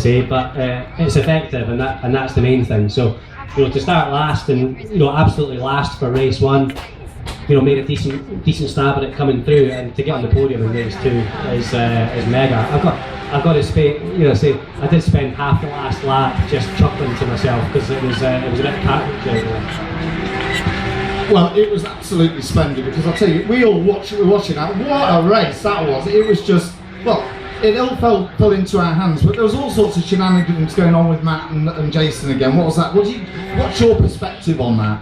say, but it's effective, and that's the main thing. So, to start last and absolutely last for race 1, made a decent stab at it coming through, and to get on the podium in race 2 is mega. I've got to say I did spend half the last lap just chuckling to myself because it was a bit cartridge. Well, it was absolutely splendid, because I'll tell you, we were watching that. What a race that was! It was just, it all fell into our hands, but there was all sorts of shenanigans going on with Matt and Jason again. What was that? What's your perspective on that?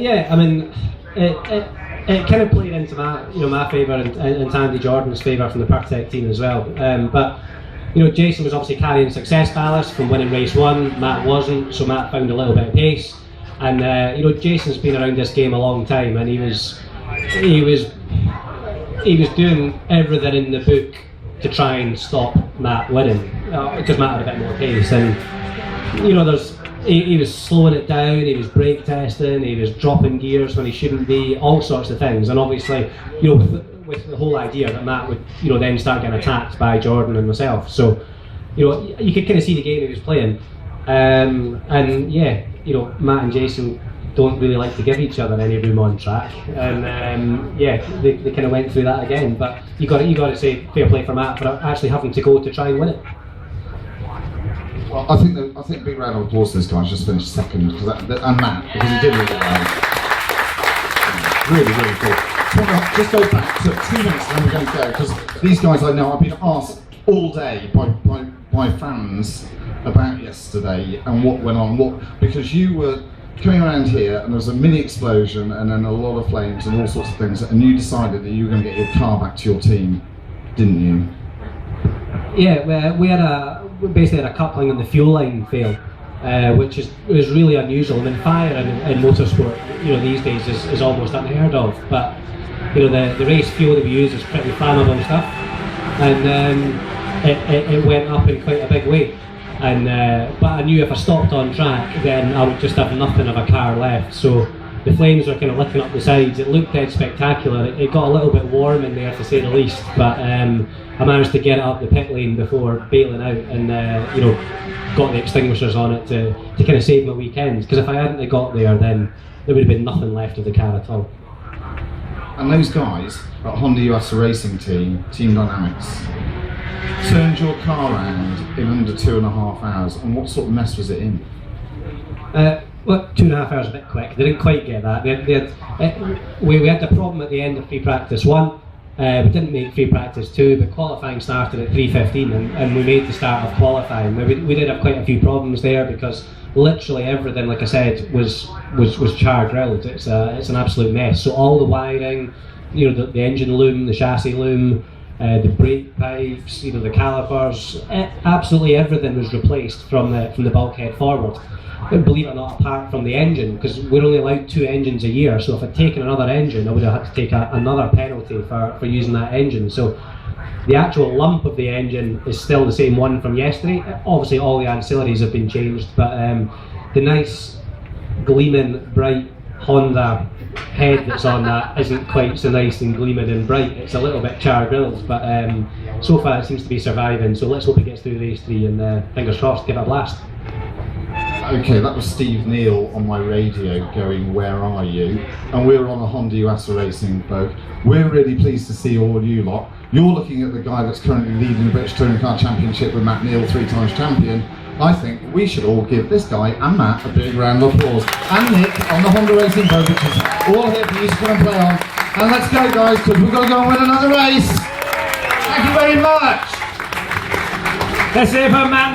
Yeah, I mean, it kind of played into my favour and Tandy Jordan's favour from the Pertec team as well. But Jason was obviously carrying success ballast from winning race 1. Matt wasn't, so Matt found a little bit of pace. And Jason's been around this game a long time, and he was doing everything in the book to try and stop Matt winning, because Matt had a bit more pace. And he was slowing it down, he was brake testing, he was dropping gears when he shouldn't be, all sorts of things. And obviously, with the whole idea that Matt would then start getting attacked by Jordan and myself. So you could kind of see the game he was playing. And yeah, Matt and Jason don't really like to give each other any room on track, and they kind of went through that again. But you got to say fair play for Matt for actually having to go to try and win it. Well, I think big round of applause to this guy. He's just finished second, and Matt, because he did really well. Really, really cool. So I want to just go back to 2 minutes, and then we're going to go, because these guys I know, I've been asked all day by fans about yesterday and what went on. Because you were coming around here and there was a mini explosion and then a lot of flames and all sorts of things, and you decided that you were going to get your car back to your team, didn't you? Yeah, we basically had a coupling and the fuel line fail, which was really unusual. I mean, fire in motorsport, these days is almost unheard of. But the race fuel that we use is pretty flammable stuff, and it went up in quite a big way. And but I knew if I stopped on track, then I would just have nothing of a car left. So the flames were kind of licking up the sides. It looked dead spectacular. It got a little bit warm in there, to say the least. But I managed to get it up the pit lane before bailing out, and got the extinguishers on it to kind of save my weekend. Because if I hadn't got there, then there would have been nothing left of the car at all. And those guys at Honda US Racing Team Dynamics, turned your car around in under 2.5 hours, and what sort of mess was it in? Well, 2.5 hours is a bit quick. They didn't quite get that. We had the problem at the end of free practice 1. We didn't make free practice 2, but qualifying started at 3:15, and we made the start of qualifying. We did have quite a few problems there, because literally everything, like I said, was char grilled. It's an absolute mess. So all the wiring, the engine loom, the chassis loom, the brake pipes, the calipers, absolutely everything was replaced from the bulkhead forward. But believe it or not, apart from the engine, because we're only allowed 2 engines a year, so if I'd taken another engine, I would have had to take another penalty for using that engine. So the actual lump of the engine is still the same one from yesterday. Obviously all the ancillaries have been changed, but the nice gleaming bright Honda head that's on that isn't quite so nice and gleaming and bright. It's a little bit char grilled, but so far it seems to be surviving. So let's hope it gets through race 3, and fingers crossed, give it a blast. Okay, that was Steve Neal on my radio going, "Where are you?" And we're on a Honda US Racing boat. We're really pleased to see all you lot. You're looking at the guy that's currently leading the British Touring Car Championship with Matt Neal, 3 times champion. I think we should all give this guy and Matt a big round of applause. And Nick on the Honda Racing boat, which is all here for you to come and play on. And let's go, guys, because we've got to go and win another race. Thank you very much. That's it for Matt.